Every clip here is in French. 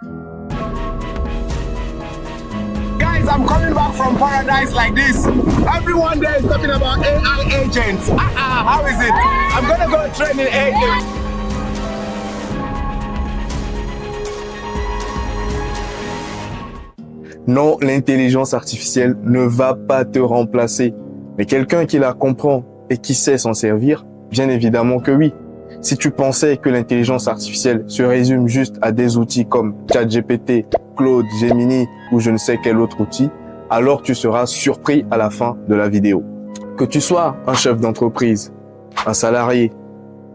Guys, I'm coming back from paradise like this. Everyone there is talking about AI agents. How is it? I'm gonna go train in AI. Non, l'intelligence artificielle ne va pas te remplacer. Mais quelqu'un qui la comprend et qui sait s'en servir, bien évidemment que oui. Si tu pensais que l'intelligence artificielle se résume juste à des outils comme ChatGPT, Claude, Gemini ou je ne sais quel autre outil, alors tu seras surpris à la fin de la vidéo. Que tu sois un chef d'entreprise, un salarié,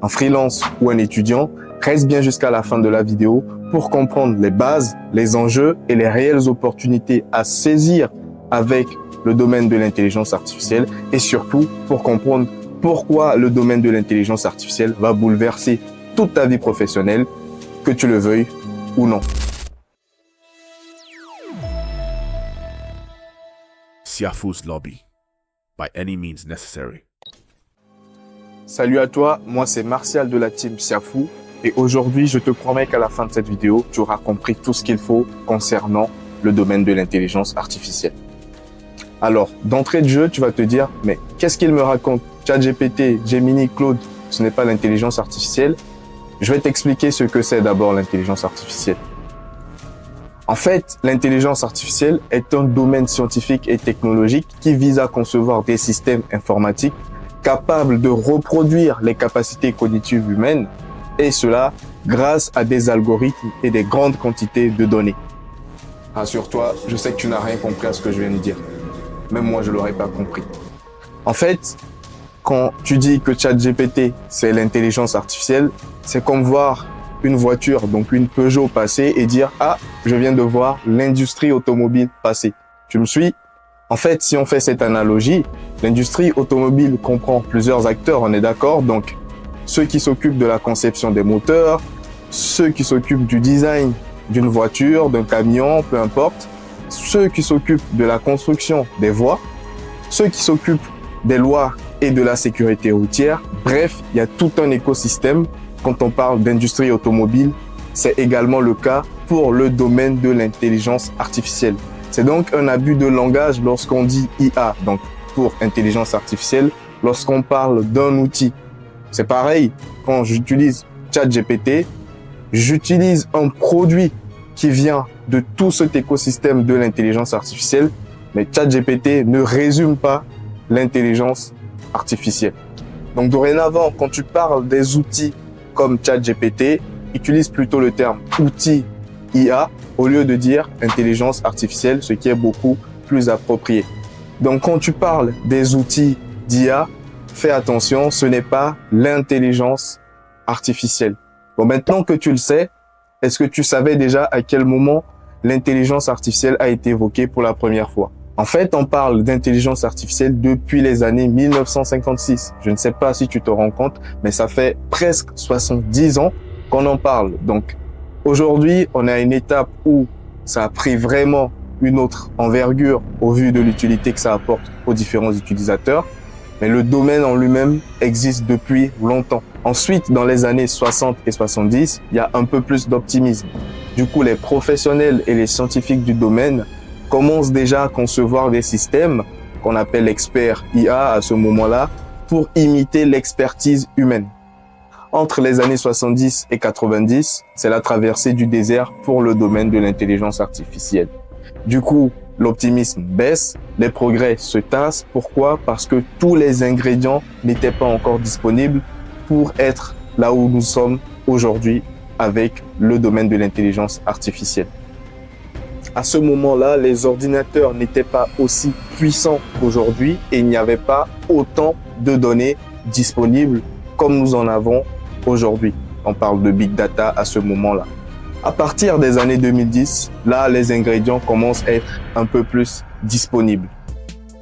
un freelance ou un étudiant, reste bien jusqu'à la fin de la vidéo pour comprendre les bases, les enjeux et les réelles opportunités à saisir avec le domaine de l'intelligence artificielle et surtout pour comprendre pourquoi le domaine de l'intelligence artificielle va bouleverser toute ta vie professionnelle, que tu le veuilles ou non. Siafu's Lobby, by any means necessary. Salut à toi, moi c'est Martial de la team Siafou et aujourd'hui je te promets qu'à la fin de cette vidéo, tu auras compris tout ce qu'il faut concernant le domaine de l'intelligence artificielle. Alors, d'entrée de jeu, tu vas te dire, mais qu'est-ce qu'il me raconte? ChatGPT, Gemini, Claude, ce n'est pas l'intelligence artificielle. Je vais t'expliquer ce que c'est d'abord l'intelligence artificielle. En fait, l'intelligence artificielle est un domaine scientifique et technologique qui vise à concevoir des systèmes informatiques capables de reproduire les capacités cognitives humaines, et cela grâce à des algorithmes et des grandes quantités de données. Rassure-toi, je sais que tu n'as rien compris à ce que je viens de dire. Même moi, je l'aurais pas compris. En fait, quand tu dis que ChatGPT, c'est l'intelligence artificielle, c'est comme voir une voiture, donc une Peugeot passer et dire « Ah, je viens de voir l'industrie automobile passer ». Tu me suis? En fait, si on fait cette analogie, l'industrie automobile comprend plusieurs acteurs, on est d'accord? Donc, ceux qui s'occupent de la conception des moteurs, ceux qui s'occupent du design d'une voiture, d'un camion, peu importe, ceux qui s'occupent de la construction des voies, ceux qui s'occupent des lois et de la sécurité routière. Bref, il y a tout un écosystème. Quand on parle d'industrie automobile, c'est également le cas pour le domaine de l'intelligence artificielle. C'est donc un abus de langage lorsqu'on dit IA, donc pour intelligence artificielle, lorsqu'on parle d'un outil. C'est pareil, quand j'utilise ChatGPT, j'utilise un produit qui vient de tout cet écosystème de l'intelligence artificielle, mais ChatGPT ne résume pas l'intelligence artificielle. Donc dorénavant, quand tu parles des outils comme ChatGPT, utilise plutôt le terme outil IA au lieu de dire intelligence artificielle, ce qui est beaucoup plus approprié. Donc quand tu parles des outils d'IA, fais attention, ce n'est pas l'intelligence artificielle. Bon, maintenant que tu le sais, est-ce que tu savais déjà à quel moment l'intelligence artificielle a été évoquée pour la première fois? En fait, on parle d'intelligence artificielle depuis les années 1956. Je ne sais pas si tu te rends compte, mais ça fait presque 70 ans qu'on en parle. Donc, aujourd'hui, on est à une étape où ça a pris vraiment une autre envergure au vu de l'utilité que ça apporte aux différents utilisateurs. Mais le domaine en lui-même existe depuis longtemps. Ensuite, dans les années 60 et 70, il y a un peu plus d'optimisme. Du coup, les professionnels et les scientifiques du domaine commencent déjà à concevoir des systèmes qu'on appelle experts IA à ce moment-là pour imiter l'expertise humaine. Entre les années 70 et 90, c'est la traversée du désert pour le domaine de l'intelligence artificielle. Du coup, l'optimisme baisse, les progrès se tassent. Pourquoi? Parce que tous les ingrédients n'étaient pas encore disponibles pour être là où nous sommes aujourd'hui avec le domaine de l'intelligence artificielle. À ce moment-là, les ordinateurs n'étaient pas aussi puissants qu'aujourd'hui et il n'y avait pas autant de données disponibles comme nous en avons aujourd'hui. On parle de big data à ce moment-là. À partir des années 2010, là, les ingrédients commencent à être un peu plus disponibles.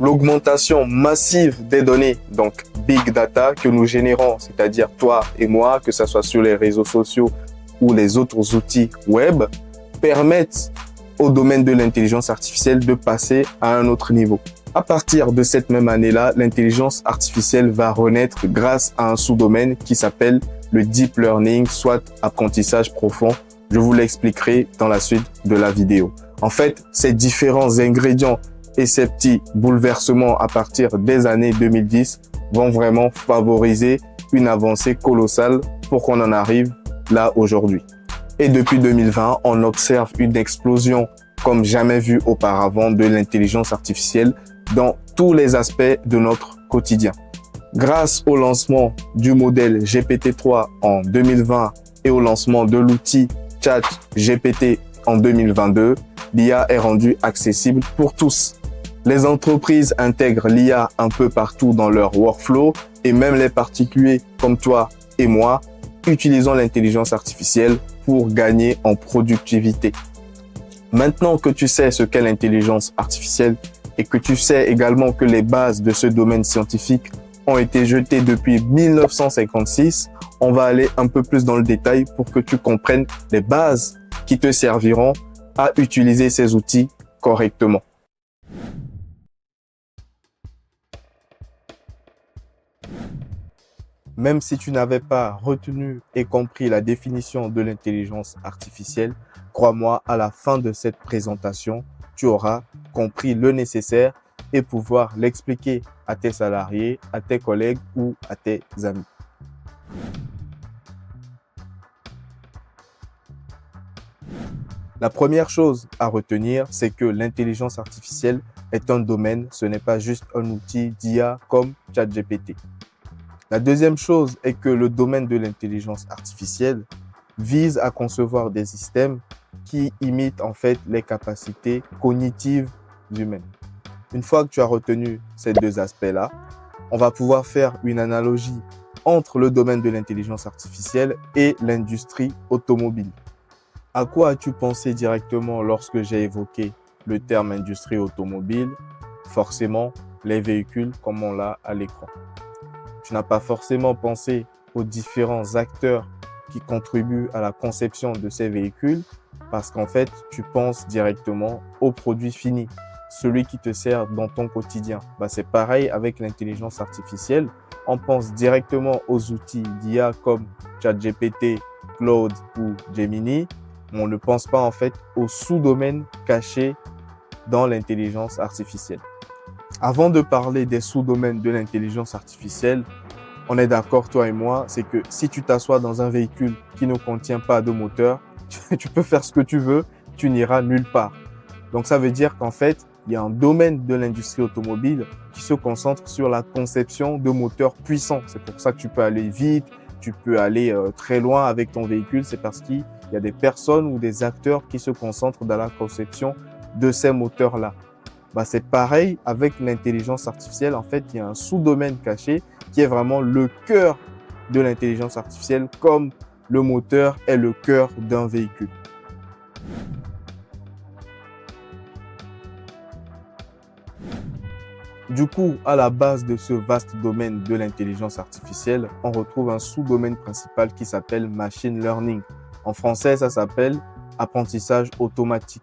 L'augmentation massive des données, donc big data, que nous générons, c'est-à-dire toi et moi, que ce soit sur les réseaux sociaux ou les autres outils web, permettent au domaine de l'intelligence artificielle de passer à un autre niveau. À partir de cette même année-là, l'intelligence artificielle va renaître grâce à un sous-domaine qui s'appelle le deep learning, soit apprentissage profond. Je vous l'expliquerai dans la suite de la vidéo. En fait, ces différents ingrédients et ces petits bouleversements à partir des années 2010 vont vraiment favoriser une avancée colossale pour qu'on en arrive là aujourd'hui. Et depuis 2020, on observe une explosion comme jamais vue auparavant de l'intelligence artificielle dans tous les aspects de notre quotidien. Grâce au lancement du modèle GPT-3 en 2020 et au lancement de l'outil ChatGPT en 2022, l'IA est rendue accessible pour tous. Les entreprises intègrent l'IA un peu partout dans leur workflow et même les particuliers comme toi et moi utilisons l'intelligence artificielle pour gagner en productivité. Maintenant que tu sais ce qu'est l'intelligence artificielle et que tu sais également que les bases de ce domaine scientifique ont été jetées depuis 1956, on va aller un peu plus dans le détail pour que tu comprennes les bases qui te serviront à utiliser ces outils correctement. Même si tu n'avais pas retenu et compris la définition de l'intelligence artificielle, crois-moi, à la fin de cette présentation, tu auras compris le nécessaire et pouvoir l'expliquer à tes salariés, à tes collègues ou à tes amis. La première chose à retenir, c'est que l'intelligence artificielle est un domaine, ce n'est pas juste un outil d'IA comme ChatGPT. La deuxième chose est que le domaine de l'intelligence artificielle vise à concevoir des systèmes qui imitent en fait les capacités cognitives humaines. Une fois que tu as retenu ces deux aspects-là, on va pouvoir faire une analogie entre le domaine de l'intelligence artificielle et l'industrie automobile. À quoi as-tu pensé directement lorsque j'ai évoqué le terme industrie automobile? Forcément, les véhicules comme on l'a à l'écran. Tu n'as pas forcément pensé aux différents acteurs qui contribuent à la conception de ces véhicules parce qu'en fait, tu penses directement au produit fini, celui qui te sert dans ton quotidien. C'est pareil avec l'intelligence artificielle. On pense directement aux outils d'IA comme ChatGPT, Claude ou Gemini. On ne pense pas en fait aux sous-domaines cachés dans l'intelligence artificielle. Avant de parler des sous-domaines de l'intelligence artificielle, on est d'accord, toi et moi, c'est que si tu t'assois dans un véhicule qui ne contient pas de moteur, tu peux faire ce que tu veux, tu n'iras nulle part. Donc ça veut dire qu'en fait, il y a un domaine de l'industrie automobile qui se concentre sur la conception de moteurs puissants. C'est pour ça que tu peux aller vite, tu peux aller très loin avec ton véhicule. C'est parce qu'il y a des personnes ou des acteurs qui se concentrent dans la conception de ces moteurs-là. C'est pareil avec l'intelligence artificielle. En fait, il y a un sous-domaine caché qui est vraiment le cœur de l'intelligence artificielle, comme le moteur est le cœur d'un véhicule. Du coup, à la base de ce vaste domaine de l'intelligence artificielle, on retrouve un sous-domaine principal qui s'appelle machine learning. En français, ça s'appelle apprentissage automatique.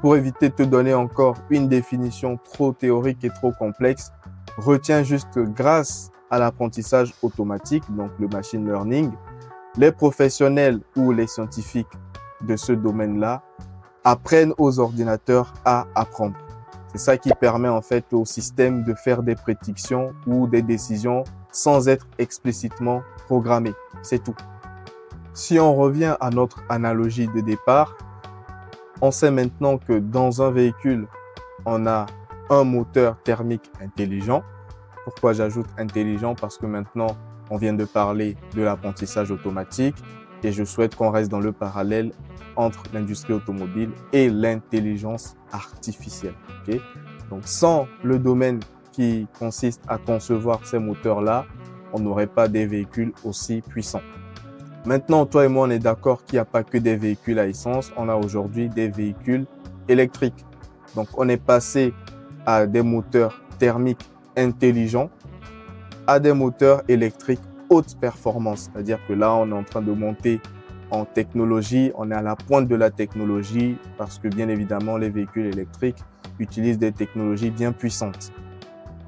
Pour éviter de te donner encore une définition trop théorique et trop complexe, retiens juste que grâce à l'apprentissage automatique, donc le machine learning, les professionnels ou les scientifiques de ce domaine-là apprennent aux ordinateurs à apprendre. C'est ça qui permet en fait au système de faire des prédictions ou des décisions sans être explicitement programmé. C'est tout. Si on revient à notre analogie de départ, on sait maintenant que dans un véhicule, on a un moteur thermique intelligent. Pourquoi j'ajoute intelligent? Parce que maintenant, on vient de parler de l'apprentissage automatique et je souhaite qu'on reste dans le parallèle entre l'industrie automobile et l'intelligence artificielle. Okay? Donc, sans le domaine qui consiste à concevoir ces moteurs-là, on n'aurait pas des véhicules aussi puissants. Maintenant, toi et moi, on est d'accord qu'il n'y a pas que des véhicules à essence. On a aujourd'hui des véhicules électriques. Donc, on est passé à des moteurs thermiques intelligents à des moteurs électriques haute performance. C'est-à-dire que là, on est en train de monter en technologie. On est à la pointe de la technologie parce que, bien évidemment, les véhicules électriques utilisent des technologies bien puissantes.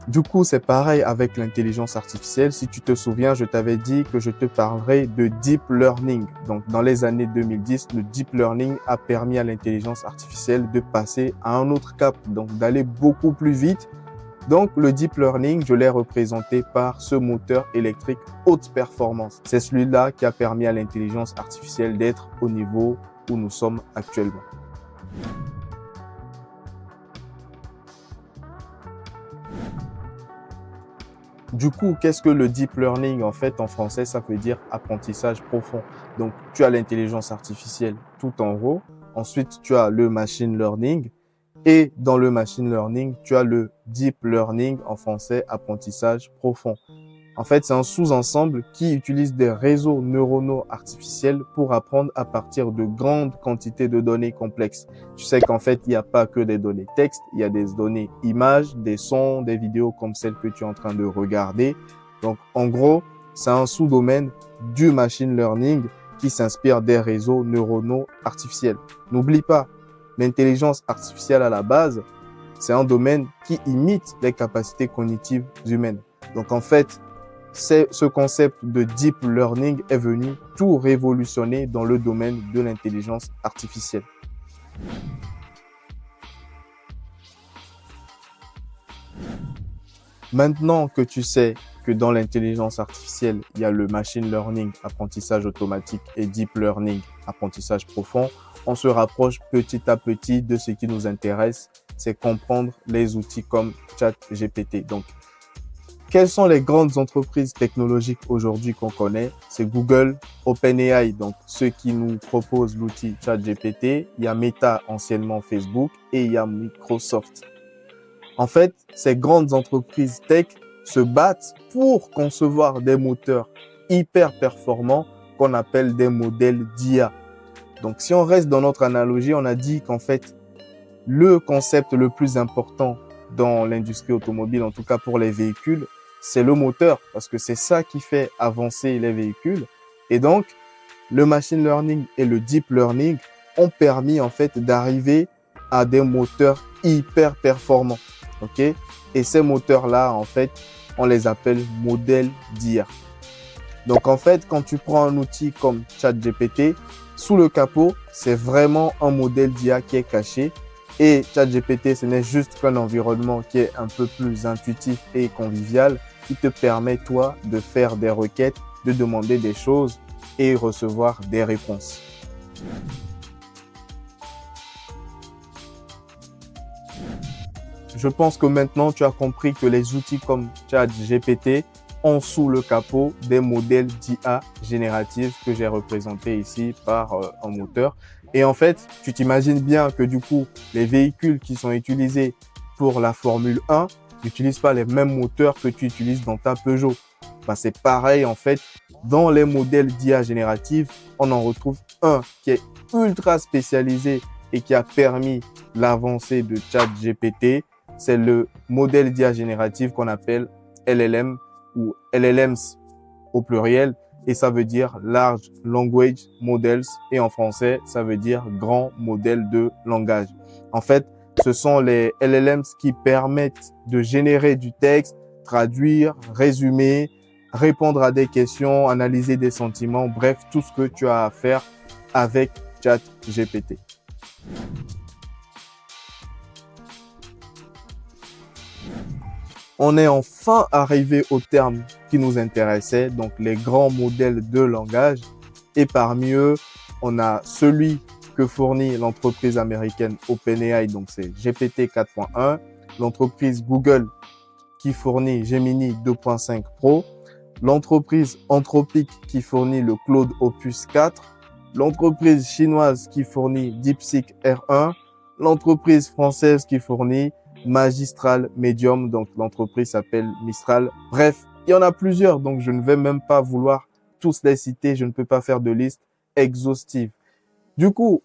Du coup, c'est pareil avec l'intelligence artificielle. Si tu te souviens, je t'avais dit que je te parlerai de deep learning. Donc, dans les années 2010, le deep learning a permis à l'intelligence artificielle de passer à un autre cap, donc d'aller beaucoup plus vite. Donc, le deep learning, je l'ai représenté par ce moteur électrique haute performance. C'est celui-là qui a permis à l'intelligence artificielle d'être au niveau où nous sommes actuellement. Du coup, qu'est-ce que le deep learning? En fait, en français, ça veut dire apprentissage profond. Donc, tu as l'intelligence artificielle tout en haut. Ensuite, tu as le machine learning. Et dans le machine learning, tu as le deep learning, en français, apprentissage profond. En fait, c'est un sous-ensemble qui utilise des réseaux neuronaux artificiels pour apprendre à partir de grandes quantités de données complexes. Tu sais qu'en fait, il n'y a pas que des données texte, il y a des données images, des sons, des vidéos comme celle que tu es en train de regarder. Donc, en gros, c'est un sous-domaine du machine learning qui s'inspire des réseaux neuronaux artificiels. N'oublie pas, l'intelligence artificielle à la base, c'est un domaine qui imite les capacités cognitives humaines. Donc, en fait, ce concept de deep learning est venu tout révolutionner dans le domaine de l'intelligence artificielle. Maintenant que tu sais que dans l'intelligence artificielle, il y a le machine learning, apprentissage automatique, et deep learning, apprentissage profond, on se rapproche petit à petit de ce qui nous intéresse, c'est comprendre les outils comme ChatGPT. Donc, quelles sont les grandes entreprises technologiques aujourd'hui qu'on connaît? C'est Google, OpenAI, donc ceux qui nous proposent l'outil ChatGPT. Il y a Meta, anciennement Facebook, et il y a Microsoft. En fait, ces grandes entreprises tech se battent pour concevoir des moteurs hyper performants qu'on appelle des modèles d'IA. Donc, si on reste dans notre analogie, on a dit qu'en fait, le concept le plus important dans l'industrie automobile, en tout cas pour les véhicules, c'est le moteur, parce que c'est ça qui fait avancer les véhicules. Et donc, le machine learning et le deep learning ont permis en fait d'arriver à des moteurs hyper performants. Ok? Et ces moteurs-là, en fait, on les appelle modèles d'IA. Donc, en fait, quand tu prends un outil comme ChatGPT, sous le capot, c'est vraiment un modèle d'IA qui est caché. Et ChatGPT, ce n'est juste qu'un environnement qui est un peu plus intuitif et convivial, qui te permet, toi, de faire des requêtes, de demander des choses et recevoir des réponses. Je pense que maintenant, tu as compris que les outils comme ChatGPT ont sous le capot des modèles d'IA génératifs que j'ai représentés ici par un moteur. Et en fait, tu t'imagines bien que du coup, les véhicules qui sont utilisés pour la Formule 1 n'utilisent pas les mêmes moteurs que tu utilises dans ta Peugeot. Ben, c'est pareil en fait. Dans les modèles d'IA génératifs, on en retrouve un qui est ultra spécialisé et qui a permis l'avancée de ChatGPT. C'est le modèle d'IA génératif qu'on appelle LLM ou LLMs au pluriel. Et ça veut dire Large Language Models. Et en français, ça veut dire grand modèle de langage. En fait, ce sont les LLMs qui permettent de générer du texte, traduire, résumer, répondre à des questions, analyser des sentiments, bref, tout ce que tu as à faire avec ChatGPT. On est enfin arrivé au terme qui nous intéressait, donc les grands modèles de langage. Et parmi eux, on a celui que fournit l'entreprise américaine OpenAI, donc c'est GPT 4.1, l'entreprise Google qui fournit Gemini 2.5 Pro, l'entreprise Anthropic qui fournit le Claude Opus 4, l'entreprise chinoise qui fournit DeepSeek R1, l'entreprise française qui fournit Magistral Medium, donc l'entreprise s'appelle Mistral. Bref, il y en a plusieurs, donc je ne vais même pas vouloir tous les citer, je ne peux pas faire de liste exhaustive. Du coup,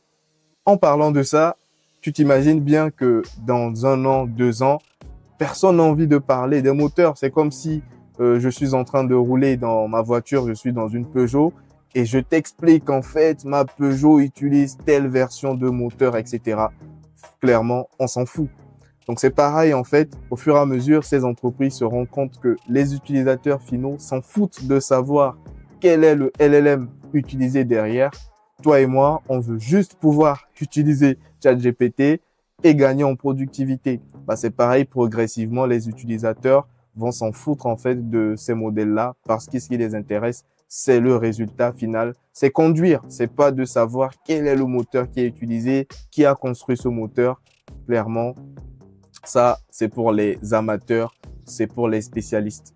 en parlant de ça, tu t'imagines bien que dans 1 an, 2 ans, personne n'a envie de parler des moteurs. C'est comme si je suis en train de rouler dans ma voiture, je suis dans une Peugeot et je t'explique en fait ma Peugeot utilise telle version de moteur, etc. Clairement, on s'en fout. Donc, c'est pareil, en fait, au fur et à mesure, ces entreprises se rendent compte que les utilisateurs finaux s'en foutent de savoir quel est le LLM utilisé derrière. Toi et moi, on veut juste pouvoir utiliser ChatGPT et gagner en productivité. Bah, c'est pareil, progressivement, les utilisateurs vont s'en foutre en fait de ces modèles-là parce que ce qui les intéresse, c'est le résultat final. C'est conduire, c'est pas de savoir quel est le moteur qui est utilisé, qui a construit ce moteur. Clairement, ça, c'est pour les amateurs, c'est pour les spécialistes.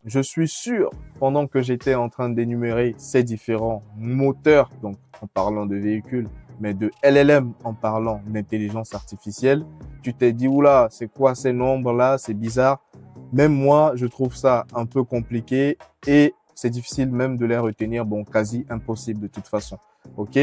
Je suis sûr, pendant que j'étais en train d'énumérer ces différents moteurs, donc en parlant de véhicules, mais de LLM en parlant d'intelligence artificielle, tu t'es dit, oula, c'est quoi ces nombres-là? C'est bizarre. Même moi, je trouve ça un peu compliqué et c'est difficile même de les retenir, bon, quasi impossible de toute façon. OK?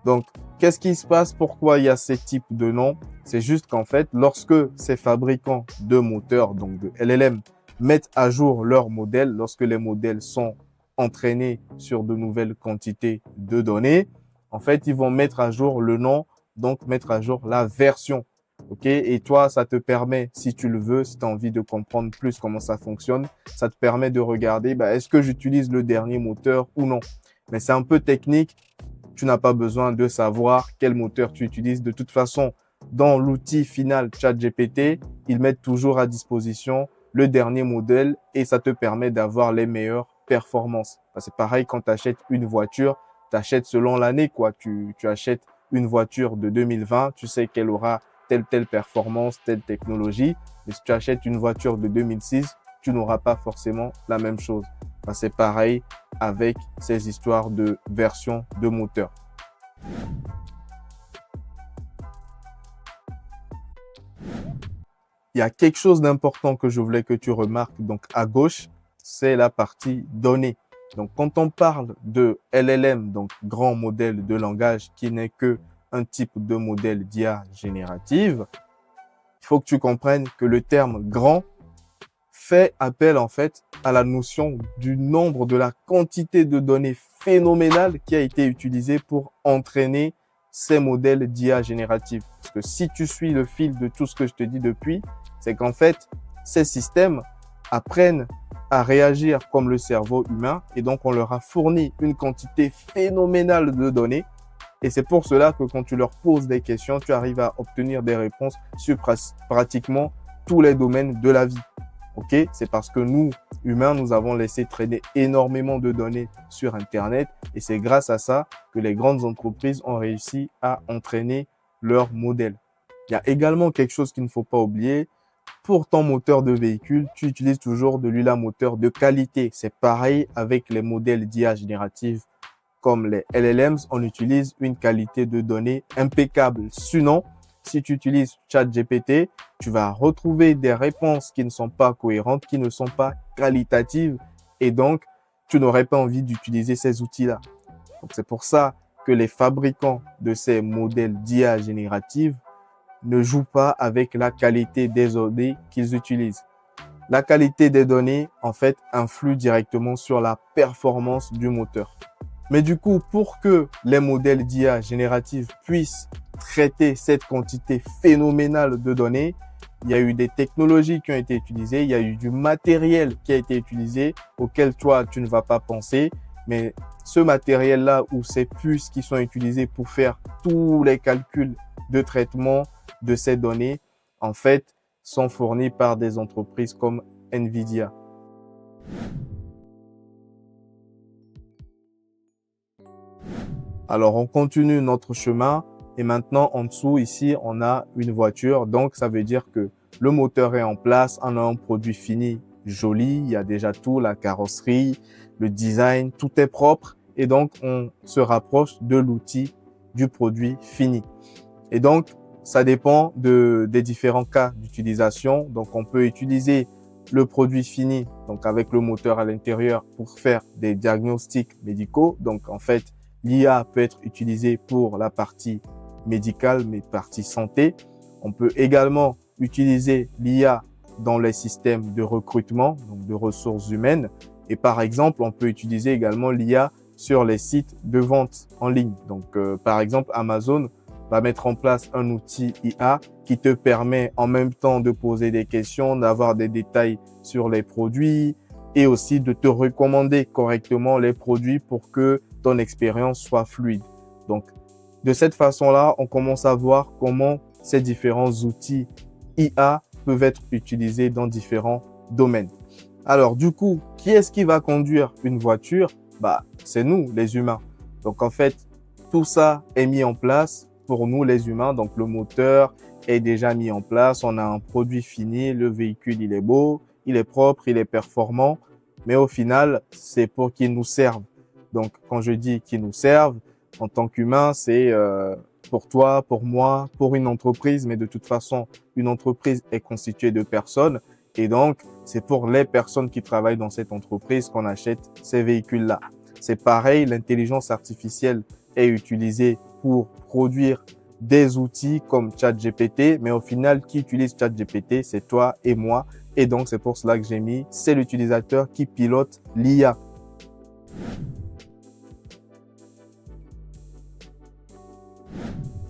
Donc, qu'est-ce qui se passe? Pourquoi il y a ces types de noms? C'est juste qu'en fait, lorsque ces fabricants de moteurs, donc de LLM, mettent à jour leurs modèles, lorsque les modèles sont entraînés sur de nouvelles quantités de données, en fait, ils vont mettre à jour le nom, donc mettre à jour la version. OK? Et toi, ça te permet, si tu le veux, si tu as envie de comprendre plus comment ça fonctionne, ça te permet de regarder, est-ce que j'utilise le dernier moteur ou non? Mais c'est un peu technique. Tu n'as pas besoin de savoir quel moteur tu utilises. De toute façon, dans l'outil final ChatGPT, ils mettent toujours à disposition le dernier modèle et ça te permet d'avoir les meilleures performances. C'est pareil quand tu achètes une voiture, tu achètes selon l'année, quoi. Tu achètes une voiture de 2020, tu sais qu'elle aura telle performance, telle technologie. Mais si tu achètes une voiture de 2006, tu n'auras pas forcément la même chose. C'est pareil avec ces histoires de version de moteur. Il y a quelque chose d'important que je voulais que tu remarques donc à gauche, c'est la partie données. Donc, quand on parle de LLM, donc grand modèle de langage qui n'est que un type de modèle d'IA générative, il faut que tu comprennes que le terme grand fait appel en fait à la notion du nombre, de la quantité de données phénoménales qui a été utilisée pour entraîner ces modèles d'IA génératifs. Parce que si tu suis le fil de tout ce que je te dis depuis, c'est qu'en fait, ces systèmes apprennent à réagir comme le cerveau humain et donc on leur a fourni une quantité phénoménale de données. Et c'est pour cela que quand tu leur poses des questions, tu arrives à obtenir des réponses sur pratiquement tous les domaines de la vie. OK? C'est parce que nous, humains, nous avons laissé traîner énormément de données sur Internet et c'est grâce à ça que les grandes entreprises ont réussi à entraîner leurs modèles. Il y a également quelque chose qu'il ne faut pas oublier. Pour ton moteur de véhicule, tu utilises toujours de l'huile à moteur de qualité. C'est pareil avec les modèles d'IA générative comme les LLMs, on utilise une qualité de données impeccable. Sinon, si tu utilises ChatGPT, tu vas retrouver des réponses qui ne sont pas cohérentes, qui ne sont pas qualitatives et donc tu n'aurais pas envie d'utiliser ces outils-là. Donc c'est pour ça que les fabricants de ces modèles d'IA générative ne jouent pas avec la qualité des données qu'ils utilisent. La qualité des données, en fait, influe directement sur la performance du moteur. Mais du coup, pour que les modèles d'IA génératifs puissent traiter cette quantité phénoménale de données, il y a eu des technologies qui ont été utilisées, il y a eu du matériel qui a été utilisé auquel toi, tu ne vas pas penser. Mais ce matériel-là ou ces puces qui sont utilisées pour faire tous les calculs de traitement de ces données, en fait, sont fournis par des entreprises comme NVIDIA. Alors, on continue notre chemin et maintenant, en dessous, ici, on a une voiture. Donc, ça veut dire que le moteur est en place, on a un produit fini, joli. Il y a déjà tout, la carrosserie, le design, tout est propre. Et donc, on se rapproche de l'outil du produit fini. Et donc, ça dépend des différents cas d'utilisation. Donc, on peut utiliser le produit fini, donc avec le moteur à l'intérieur pour faire des diagnostics médicaux. Donc, en fait, l'IA peut être utilisée pour la partie médicale, mais partie santé. On peut également utiliser l'IA dans les systèmes de recrutement, donc de ressources humaines. Et par exemple, on peut utiliser également l'IA sur les sites de vente en ligne. Donc, par exemple, Amazon va mettre en place un outil IA qui te permet en même temps de poser des questions, d'avoir des détails sur les produits et aussi de te recommander correctement les produits pour que ton expérience soit fluide. Donc, de cette façon-là, on commence à voir comment ces différents outils IA peuvent être utilisés dans différents domaines. Alors, du coup, qui est-ce qui va conduire une voiture? C'est nous, les humains. Donc, en fait, tout ça est mis en place pour nous, les humains. Donc, le moteur est déjà mis en place. On a un produit fini. Le véhicule, il est beau, il est propre, il est performant. Mais au final, c'est pour qu'il nous serve. Donc, quand je dis qu'il nous serve, en tant qu'humain, c'est pour toi, pour moi, pour une entreprise. Mais de toute façon, une entreprise est constituée de personnes. Et donc, c'est pour les personnes qui travaillent dans cette entreprise qu'on achète ces véhicules-là. C'est pareil, l'intelligence artificielle est utilisée pour produire des outils comme ChatGPT, mais au final, qui utilise ChatGPT, c'est toi et moi. Et donc, c'est pour cela que j'ai mis, c'est l'utilisateur qui pilote l'IA.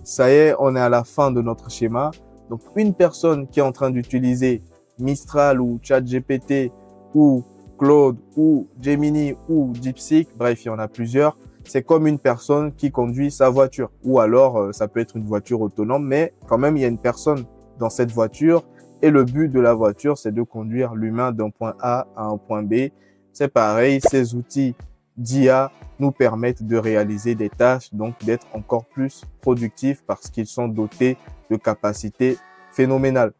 Ça y est, on est à la fin de notre schéma. Donc, une personne qui est en train d'utiliser Mistral ou ChatGPT ou Claude ou Gemini ou DeepSeek, bref, il y en a plusieurs. C'est comme une personne qui conduit sa voiture. Ou alors, ça peut être une voiture autonome, mais quand même, il y a une personne dans cette voiture. Et le but de la voiture, c'est de conduire l'humain d'un point A à un point B. C'est pareil, ces outils d'IA nous permettent de réaliser des tâches, donc d'être encore plus productifs parce qu'ils sont dotés de capacités phénoménales.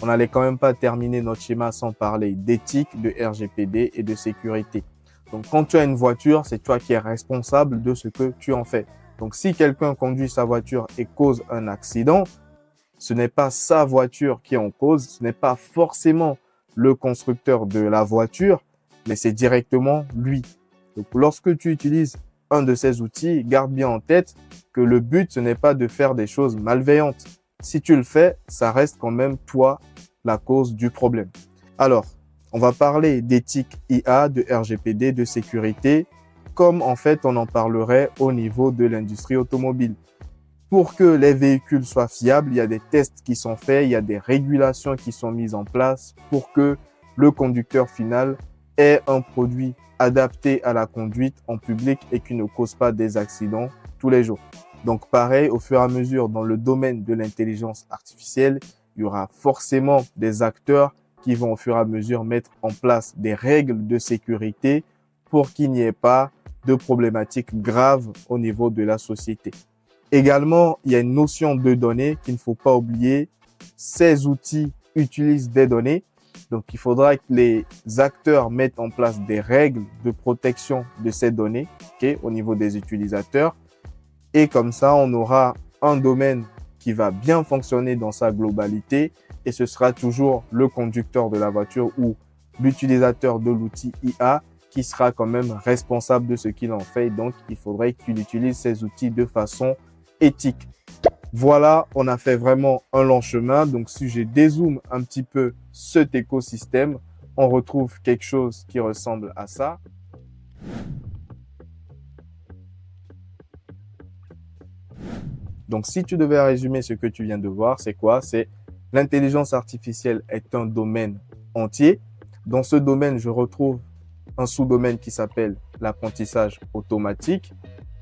On n'allait quand même pas terminer notre schéma sans parler d'éthique, de RGPD et de sécurité. Donc, quand tu as une voiture, c'est toi qui es responsable de ce que tu en fais. Donc, si quelqu'un conduit sa voiture et cause un accident, ce n'est pas sa voiture qui est en cause, ce n'est pas forcément le constructeur de la voiture, mais c'est directement lui. Donc, lorsque tu utilises un de ces outils, garde bien en tête que le but, ce n'est pas de faire des choses malveillantes. Si tu le fais, ça reste quand même toi la cause du problème. Alors, on va parler d'éthique IA, de RGPD, de sécurité, comme en fait on en parlerait au niveau de l'industrie automobile. Pour que les véhicules soient fiables, il y a des tests qui sont faits, il y a des régulations qui sont mises en place pour que le conducteur final ait un produit adapté à la conduite en public et qui ne cause pas des accidents tous les jours. Donc pareil, au fur et à mesure, dans le domaine de l'intelligence artificielle, il y aura forcément des acteurs qui vont au fur et à mesure mettre en place des règles de sécurité pour qu'il n'y ait pas de problématiques graves au niveau de la société. Également, il y a une notion de données qu'il ne faut pas oublier. Ces outils utilisent des données. Donc, il faudra que les acteurs mettent en place des règles de protection de ces données, au niveau des utilisateurs. Et comme ça, on aura un domaine qui va bien fonctionner dans sa globalité et ce sera toujours le conducteur de la voiture ou l'utilisateur de l'outil IA qui sera quand même responsable de ce qu'il en fait. Donc, il faudrait qu'il utilise ces outils de façon éthique. Voilà, on a fait vraiment un long chemin. Donc, si je dézoome un petit peu cet écosystème, on retrouve quelque chose qui ressemble à ça. Donc, si tu devais résumer ce que tu viens de voir, c'est quoi? C'est l'intelligence artificielle est un domaine entier. Dans ce domaine, je retrouve un sous-domaine qui s'appelle l'apprentissage automatique.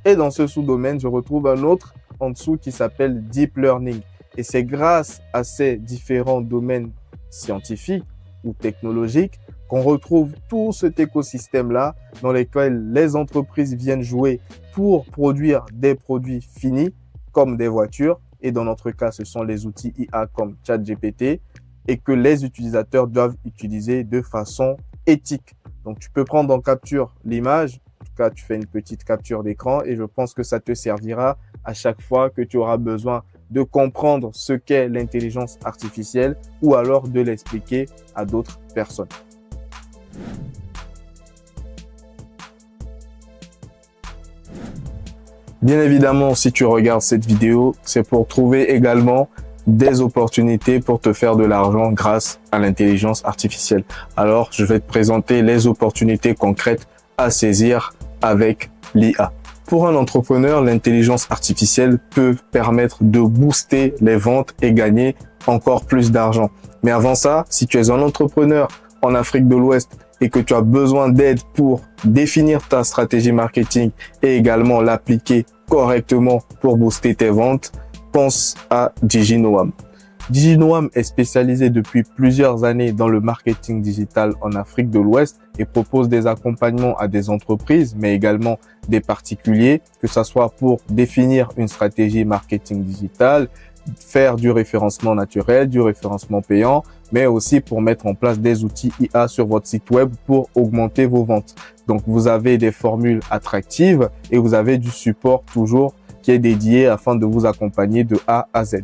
Et dans ce sous-domaine, je retrouve un autre en dessous qui s'appelle Deep Learning. Et c'est grâce à ces différents domaines scientifiques ou technologiques qu'on retrouve tout cet écosystème-là dans lequel les entreprises viennent jouer pour produire des produits finis comme des voitures. Et dans notre cas, ce sont les outils IA comme ChatGPT et que les utilisateurs doivent utiliser de façon éthique. Donc, tu peux prendre en capture l'image. En tout cas, tu fais une petite capture d'écran et je pense que ça te servira à chaque fois que tu auras besoin de comprendre ce qu'est l'intelligence artificielle ou alors de l'expliquer à d'autres personnes. Bien évidemment, si tu regardes cette vidéo, c'est pour trouver également des opportunités pour te faire de l'argent grâce à l'intelligence artificielle. Alors, je vais te présenter les opportunités concrètes à saisir avec l'IA. Pour un entrepreneur, l'intelligence artificielle peut permettre de booster les ventes et gagner encore plus d'argent. Mais avant ça, si tu es un entrepreneur en Afrique de l'Ouest et que tu as besoin d'aide pour définir ta stratégie marketing et également l'appliquer correctement pour booster tes ventes, pense à DigiKnowam. DigiKnowam est spécialisé depuis plusieurs années dans le marketing digital en Afrique de l'Ouest et propose des accompagnements à des entreprises, mais également des particuliers, que ce soit pour définir une stratégie marketing digital, faire du référencement naturel, du référencement payant, mais aussi pour mettre en place des outils IA sur votre site web pour augmenter vos ventes. Donc, vous avez des formules attractives et vous avez du support toujours qui est dédié afin de vous accompagner de A à Z.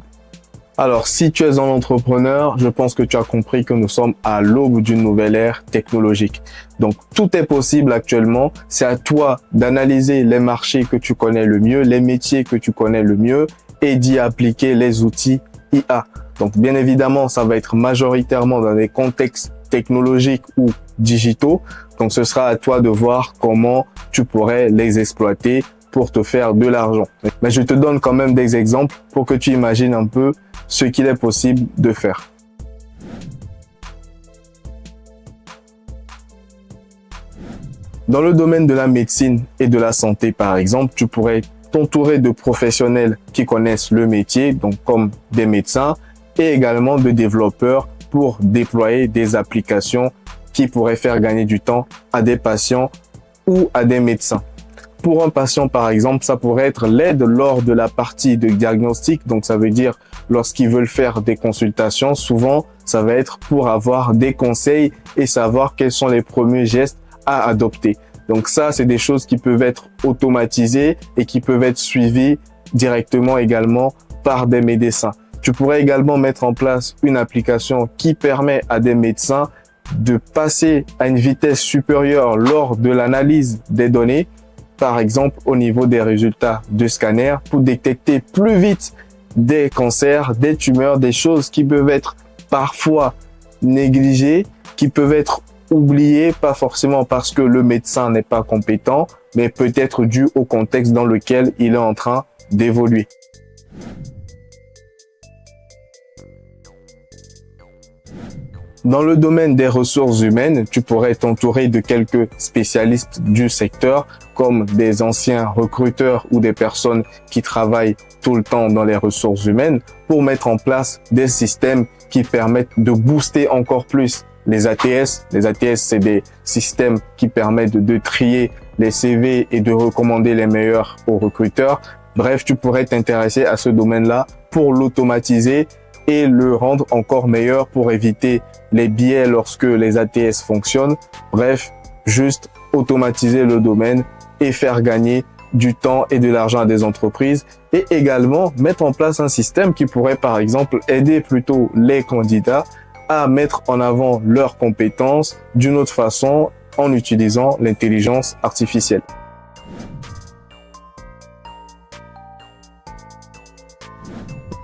Alors, si tu es un entrepreneur, je pense que tu as compris que nous sommes à l'aube d'une nouvelle ère technologique. Donc, tout est possible actuellement. C'est à toi d'analyser les marchés que tu connais le mieux, les métiers que tu connais le mieux et d'y appliquer les outils IA. Donc, bien évidemment, ça va être majoritairement dans des contextes technologiques ou digitaux. Donc, ce sera à toi de voir comment tu pourrais les exploiter pour te faire de l'argent. Mais je te donne quand même des exemples pour que tu imagines un peu ce qu'il est possible de faire. Dans le domaine de la médecine et de la santé, par exemple, tu pourrais t'entourer de professionnels qui connaissent le métier, donc comme des médecins, et également de développeurs pour déployer des applications qui pourraient faire gagner du temps à des patients ou à des médecins. Pour un patient, par exemple, ça pourrait être l'aide lors de la partie de diagnostic. Donc, ça veut dire lorsqu'ils veulent faire des consultations, souvent, ça va être pour avoir des conseils et savoir quels sont les premiers gestes à adopter. Donc, ça, c'est des choses qui peuvent être automatisées et qui peuvent être suivies directement également par des médecins. Tu pourrais également mettre en place une application qui permet à des médecins de passer à une vitesse supérieure lors de l'analyse des données, par exemple au niveau des résultats de scanner, pour détecter plus vite des cancers, des tumeurs, des choses qui peuvent être parfois négligées, qui peuvent être oubliées, pas forcément parce que le médecin n'est pas compétent, mais peut-être dû au contexte dans lequel il est en train d'évoluer. Dans le domaine des ressources humaines, tu pourrais t'entourer de quelques spécialistes du secteur, comme des anciens recruteurs ou des personnes qui travaillent tout le temps dans les ressources humaines, pour mettre en place des systèmes qui permettent de booster encore plus les ATS. Les ATS, c'est des systèmes qui permettent de trier les CV et de recommander les meilleurs aux recruteurs. Bref, tu pourrais t'intéresser à ce domaine-là pour l'automatiser et le rendre encore meilleur pour éviter les biais lorsque les ATS fonctionnent. Bref, juste automatiser le domaine et faire gagner du temps et de l'argent à des entreprises, et également mettre en place un système qui pourrait par exemple aider plutôt les candidats à mettre en avant leurs compétences d'une autre façon en utilisant l'intelligence artificielle.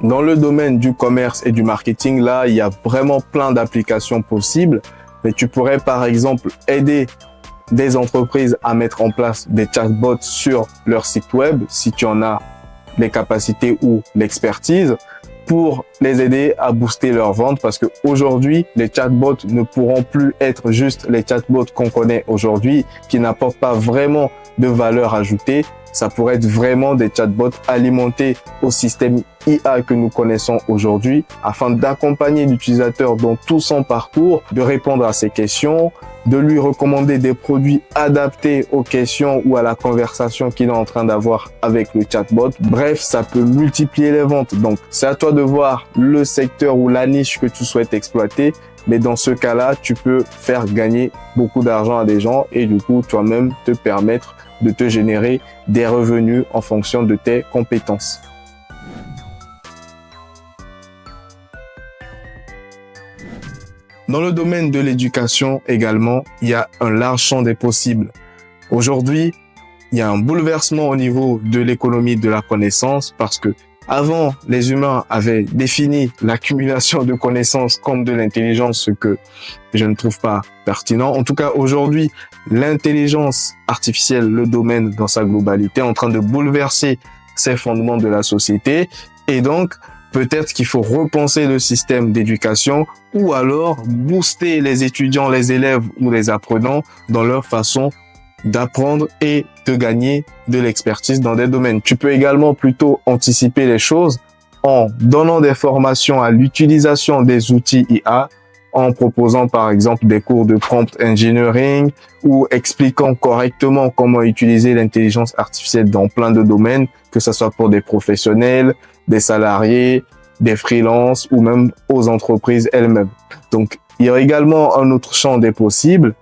Dans le domaine du commerce et du marketing, là, il y a vraiment plein d'applications possibles. Mais tu pourrais, par exemple, aider des entreprises à mettre en place des chatbots sur leur site web, si tu en as les capacités ou l'expertise, pour les aider à booster leurs ventes. Parce que aujourd'hui, les chatbots ne pourront plus être juste les chatbots qu'on connaît aujourd'hui, qui n'apportent pas vraiment de valeur ajoutée. Ça pourrait être vraiment des chatbots alimentés au système IA que nous connaissons aujourd'hui, afin d'accompagner l'utilisateur dans tout son parcours, de répondre à ses questions, de lui recommander des produits adaptés aux questions ou à la conversation qu'il est en train d'avoir avec le chatbot. Bref, ça peut multiplier les ventes. Donc, c'est à toi de voir le secteur ou la niche que tu souhaites exploiter. Mais dans ce cas-là, tu peux faire gagner beaucoup d'argent à des gens et du coup, toi-même te permettre de te générer des revenus en fonction de tes compétences. Dans le domaine de l'éducation également, il y a un large champ des possibles. Aujourd'hui, il y a un bouleversement au niveau de l'économie de la connaissance parce que Avant, les humains avaient défini l'accumulation de connaissances comme de l'intelligence, ce que je ne trouve pas pertinent. En tout cas, aujourd'hui, l'intelligence artificielle, le domaine dans sa globalité, est en train de bouleverser ces fondements de la société. Et donc, peut-être qu'il faut repenser le système d'éducation ou alors booster les étudiants, les élèves ou les apprenants dans leur façon d'apprendre et de gagner de l'expertise dans des domaines. Tu peux également plutôt anticiper les choses en donnant des formations à l'utilisation des outils IA, en proposant par exemple des cours de prompt engineering ou expliquant correctement comment utiliser l'intelligence artificielle dans plein de domaines, que ce soit pour des professionnels, des salariés, des freelances ou même aux entreprises elles-mêmes. Donc, il y a également un autre champ des possibles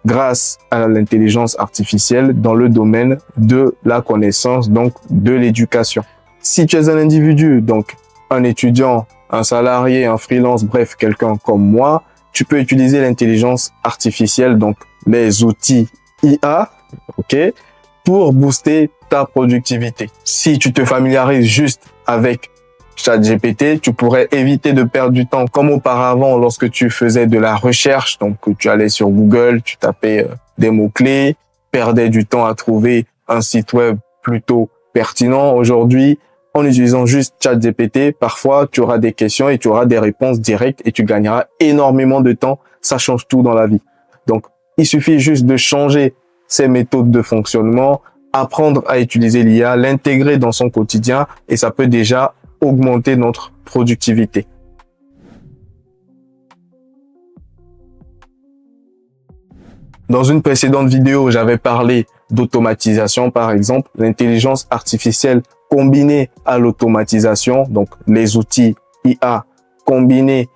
grâce à l'intelligence artificielle dans le domaine de la connaissance, donc de l'éducation. Si tu es un individu, donc un étudiant, un salarié, un freelance, bref, quelqu'un comme moi, tu peux utiliser l'intelligence artificielle, donc les outils IA, ok, pour booster ta productivité. Si tu te familiarises juste avec ChatGPT, tu pourrais éviter de perdre du temps comme auparavant lorsque tu faisais de la recherche. Donc, tu allais sur Google, tu tapais des mots-clés, perdais du temps à trouver un site web plutôt pertinent. Aujourd'hui, en utilisant juste ChatGPT, parfois, tu auras des questions et tu auras des réponses directes et tu gagneras énormément de temps. Ça change tout dans la vie. Donc, il suffit juste de changer ses méthodes de fonctionnement, apprendre à utiliser l'IA, l'intégrer dans son quotidien et ça peut déjà augmenter notre productivité. Dans une précédente vidéo, j'avais parlé d'automatisation, par exemple. L'intelligence artificielle combinée à l'automatisation, donc les outils IA combinés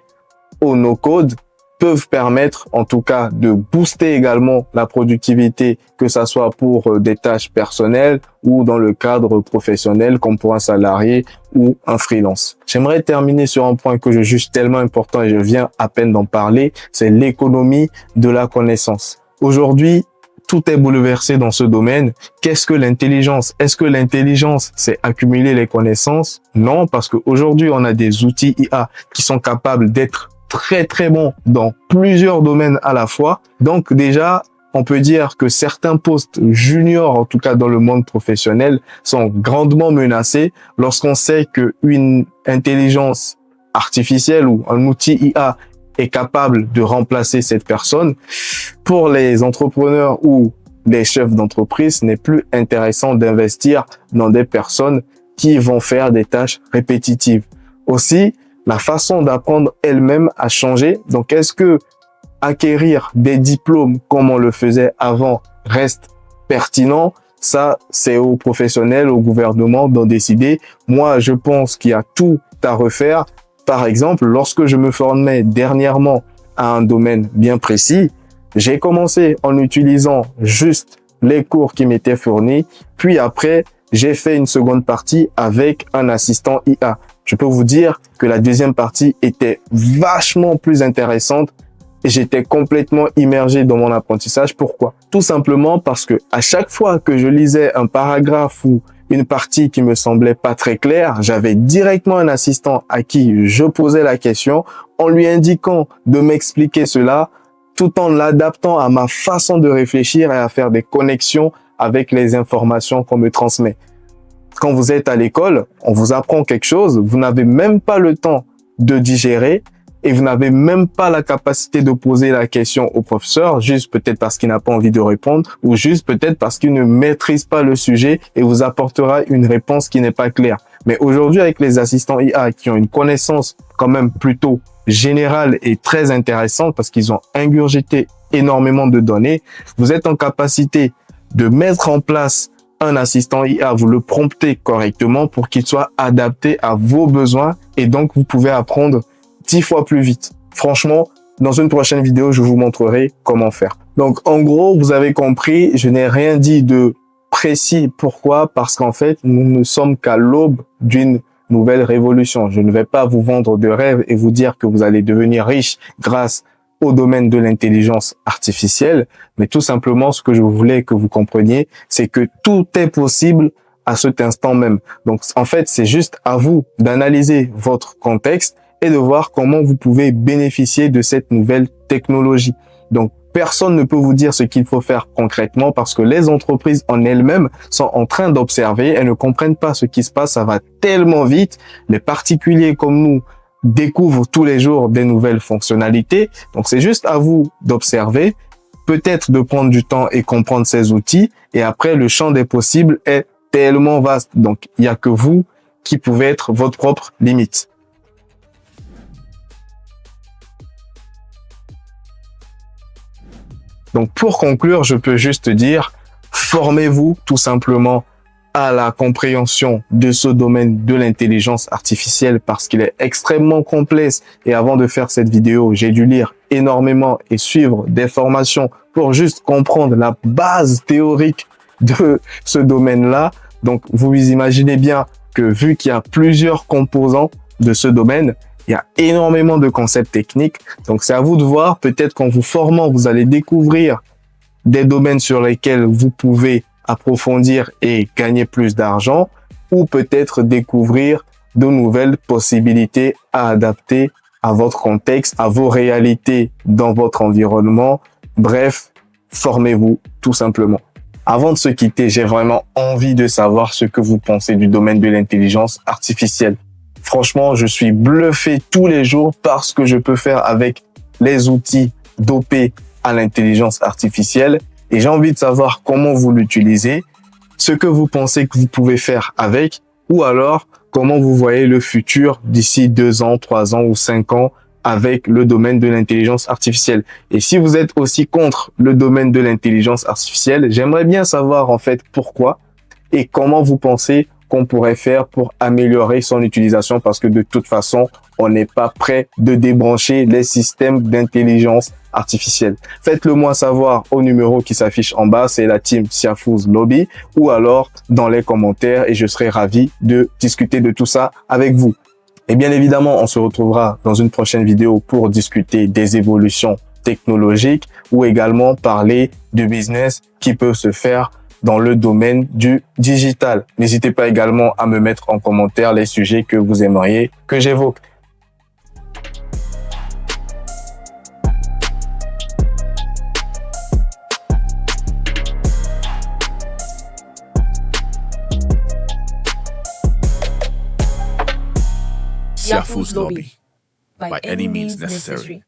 au no-code, peuvent permettre en tout cas de booster également la productivité, que ça soit pour des tâches personnelles ou dans le cadre professionnel comme pour un salarié ou un freelance. J'aimerais terminer sur un point que je juge tellement important et je viens à peine d'en parler, c'est l'économie de la connaissance. Aujourd'hui, tout est bouleversé dans ce domaine. Qu'est-ce que l'intelligence? Est-ce que l'intelligence, c'est accumuler les connaissances? Non, parce qu'aujourd'hui, on a des outils IA qui sont capables d'être très bons dans plusieurs domaines à la fois. Donc déjà, on peut dire que certains postes juniors, en tout cas dans le monde professionnel, sont grandement menacés lorsqu'on sait qu'une intelligence artificielle ou un outil IA est capable de remplacer cette personne. Pour les entrepreneurs ou les chefs d'entreprise, ce n'est plus intéressant d'investir dans des personnes qui vont faire des tâches répétitives. Aussi, la façon d'apprendre elle-même a changé. Donc, est-ce que acquérir des diplômes comme on le faisait avant reste pertinent? Ça, c'est aux professionnels, au gouvernement d'en décider. Moi, je pense qu'il y a tout à refaire. Par exemple, lorsque je me formais dernièrement à un domaine bien précis, j'ai commencé en utilisant juste les cours qui m'étaient fournis. Puis après, j'ai fait une seconde partie avec un assistant IA. Je peux vous dire que la deuxième partie était vachement plus intéressante et j'étais complètement immergé dans mon apprentissage. Pourquoi? Tout simplement parce que à chaque fois que je lisais un paragraphe ou une partie qui me semblait pas très claire, j'avais directement un assistant à qui je posais la question en lui indiquant de m'expliquer cela tout en l'adaptant à ma façon de réfléchir et à faire des connexions avec les informations qu'on me transmet. Quand vous êtes à l'école, on vous apprend quelque chose, vous n'avez même pas le temps de digérer et vous n'avez même pas la capacité de poser la question au professeur, juste peut-être parce qu'il n'a pas envie de répondre ou juste peut-être parce qu'il ne maîtrise pas le sujet et vous apportera une réponse qui n'est pas claire. Mais aujourd'hui, avec les assistants IA qui ont une connaissance quand même plutôt générale et très intéressante parce qu'ils ont ingurgité énormément de données, vous êtes en capacité de mettre en place un assistant IA, vous le promptez correctement pour qu'il soit adapté à vos besoins et donc vous pouvez apprendre 10 fois plus vite. Franchement, dans une prochaine vidéo, je vous montrerai comment faire. Donc, en gros, vous avez compris, je n'ai rien dit de précis. Pourquoi? Parce qu'en fait, nous ne sommes qu'à l'aube d'une nouvelle révolution. Je ne vais pas vous vendre de rêves et vous dire que vous allez devenir riche grâce au domaine de l'intelligence artificielle, mais tout simplement ce que je voulais que vous compreniez, c'est que tout est possible à cet instant même. Donc, en fait, c'est juste à vous d'analyser votre contexte et de voir comment vous pouvez bénéficier de cette nouvelle technologie. Donc, personne ne peut vous dire ce qu'il faut faire concrètement parce que les entreprises en elles-mêmes sont en train d'observer, elles ne comprennent pas ce qui se passe, ça va tellement vite. Les particuliers comme nous découvrent tous les jours des nouvelles fonctionnalités. Donc, c'est juste à vous d'observer, peut-être de prendre du temps et comprendre ces outils. Et après, le champ des possibles est tellement vaste. Donc, il n'y a que vous qui pouvez être votre propre limite. Donc, pour conclure, je peux juste dire, formez-vous tout simplement à la compréhension de ce domaine de l'intelligence artificielle parce qu'il est extrêmement complexe. Et avant de faire cette vidéo, j'ai dû lire énormément et suivre des formations pour juste comprendre la base théorique de ce domaine-là. Donc, vous imaginez bien que vu qu'il y a plusieurs composants de ce domaine, il y a énormément de concepts techniques. Donc, c'est à vous de voir. Peut-être qu'en vous formant, vous allez découvrir des domaines sur lesquels vous pouvez approfondir et gagner plus d'argent, ou peut-être découvrir de nouvelles possibilités à adapter à votre contexte, à vos réalités dans votre environnement. Bref, formez-vous tout simplement. Avant de se quitter, j'ai vraiment envie de savoir ce que vous pensez du domaine de l'intelligence artificielle. Franchement, je suis bluffé tous les jours par ce que je peux faire avec les outils dopés à l'intelligence artificielle. Et j'ai envie de savoir comment vous l'utilisez, ce que vous pensez que vous pouvez faire avec, ou alors comment vous voyez le futur d'ici 2 ans, 3 ans ou 5 ans avec le domaine de l'intelligence artificielle. Et si vous êtes aussi contre le domaine de l'intelligence artificielle, j'aimerais bien savoir en fait pourquoi et comment vous pensez qu'on pourrait faire pour améliorer son utilisation parce que de toute façon, on n'est pas prêt de débrancher les systèmes d'intelligence artificielle. Faites-le moi savoir au numéro qui s'affiche en bas, c'est la team Siafouz Lobby, ou alors dans les commentaires et je serai ravi de discuter de tout ça avec vous. Et bien évidemment, on se retrouvera dans une prochaine vidéo pour discuter des évolutions technologiques ou également parler de business qui peut se faire dans le domaine du digital. N'hésitez pas également à me mettre en commentaire les sujets que vous aimeriez que j'évoque. Siafouz Lobby. By any means necessary.